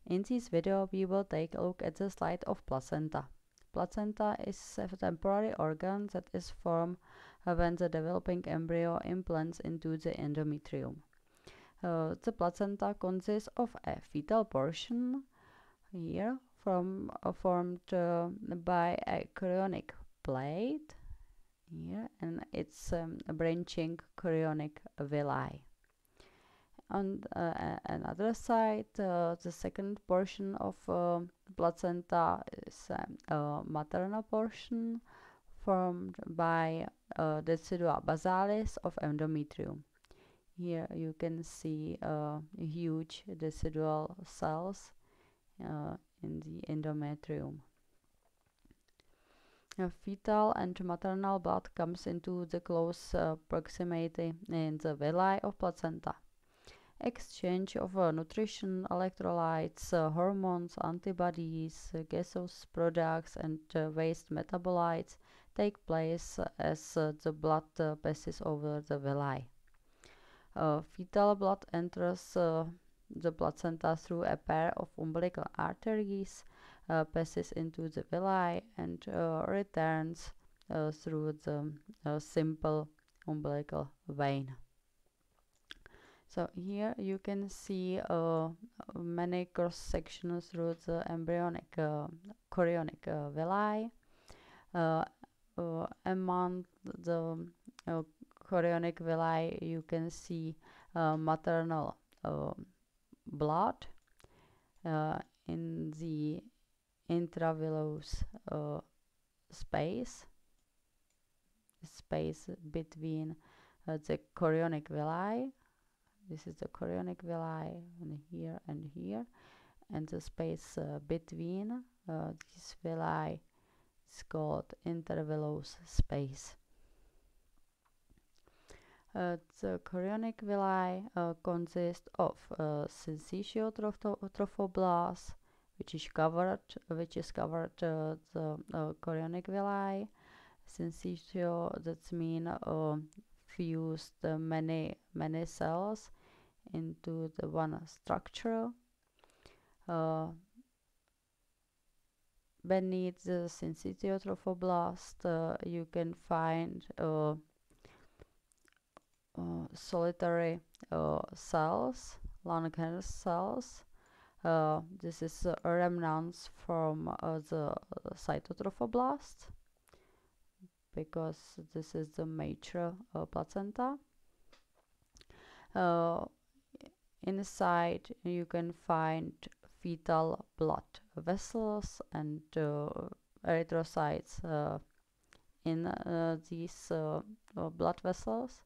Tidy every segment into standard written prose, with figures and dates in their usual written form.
In this video, we will take a look at the slide of placenta. Placenta is a temporary organ that is formed when the developing embryo implants into the endometrium. The placenta consists of a fetal portion here formed by a chorionic plate here and its branching chorionic villi. On another side, the second portion of placenta is a maternal portion formed by decidua basalis of endometrium. Here you can see huge decidual cells in the endometrium. Fetal and maternal blood comes into the close proximity in the villi of placenta. Exchange of nutrition, electrolytes, hormones, antibodies, gaseous products and waste metabolites take place as the blood passes over the villi. Fetal blood enters the placenta through a pair of umbilical arteries, passes into the villi and returns through the simple umbilical vein. So here you can see many cross sections through the embryonic chorionic villi. Among the chorionic villi you can see maternal blood in the intervillous space between the chorionic villi. This is the chorionic villi and here, and the space between these villi is called intervillous space. The chorionic villi consist of syncytiotrophoblasts, which is covered the chorionic villi. Syncytio, that means fused many cells into the one structure. Beneath the syncytiotrophoblasts you can find solitary cells, Langerhans cells. This is remnants from the cytotrophoblasts, because this is the mature placenta. Inside you can find fetal blood vessels and erythrocytes in these blood vessels.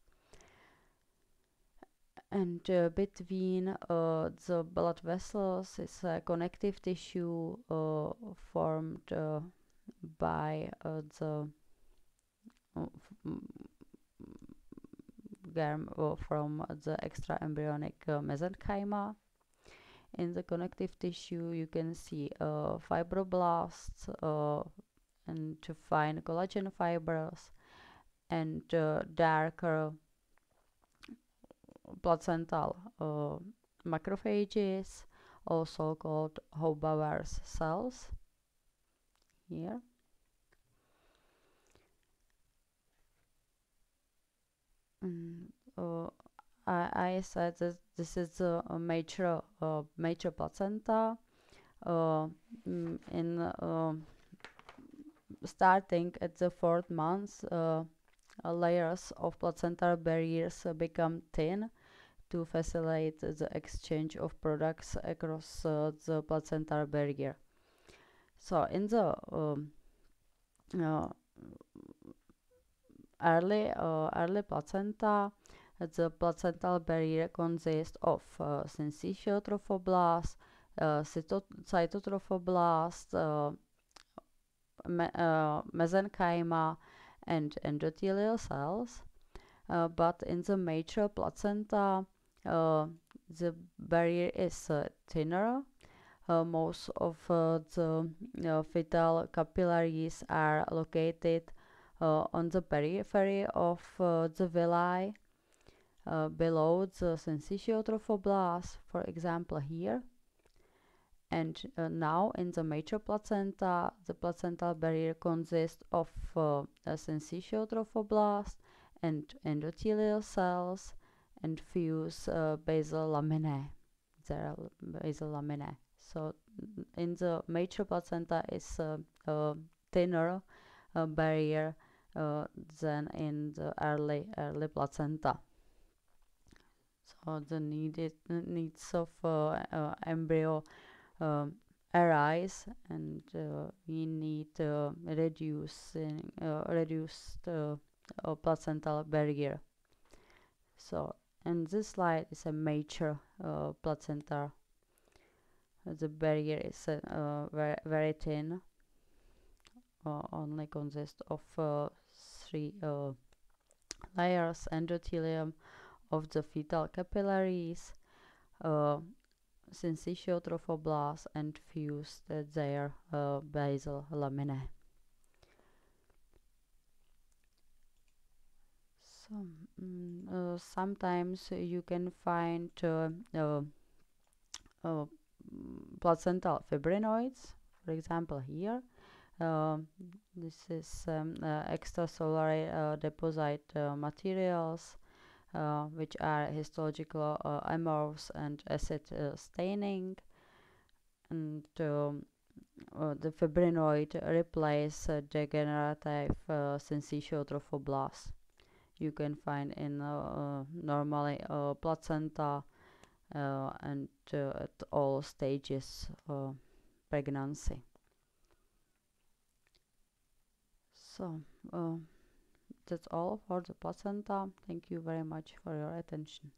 And between the blood vessels is a connective tissue formed by the from the extraembryonic mesenchyme. In the connective tissue you can see fibroblasts and fine collagen fibers and darker placental macrophages, also called Haubauer's cells here. I said that this is a major placenta. Starting at the 4th month, layers of placental barriers become thin to facilitate the exchange of products across the placental barrier. So in the early placenta, the placental barrier consists of syncytiotrophoblasts, cytotrophoblasts, mesenchyma, and endothelial cells. But in the mature placenta, the barrier is thinner. Most of the fetal capillaries are located on the periphery of the villi, below the syncytiotrophoblasts, for example here. And now in the mature placenta, the placental barrier consists of a syncytiotrophoblasts and endothelial cells and fuse basal laminae. There are basal laminae. So in the mature placenta is a thinner barrier than in the early placenta. So the needs of embryo arise, and we need reduced placental barrier. So, and this slide is a mature placenta. The barrier is very thin, only consists of three layers: endothelium of the fetal capillaries, syncytiotrophoblasts, and fused their basal laminae. So sometimes you can find placental fibrinoids, for example here. This is extracellular deposit materials which are histological amorphs and acid staining, and the fibrinoid replace degenerative syncytiotrophoblasts. You can find in normally placenta and at all stages pregnancy. So that's all for the placenta. Thank you very much for your attention.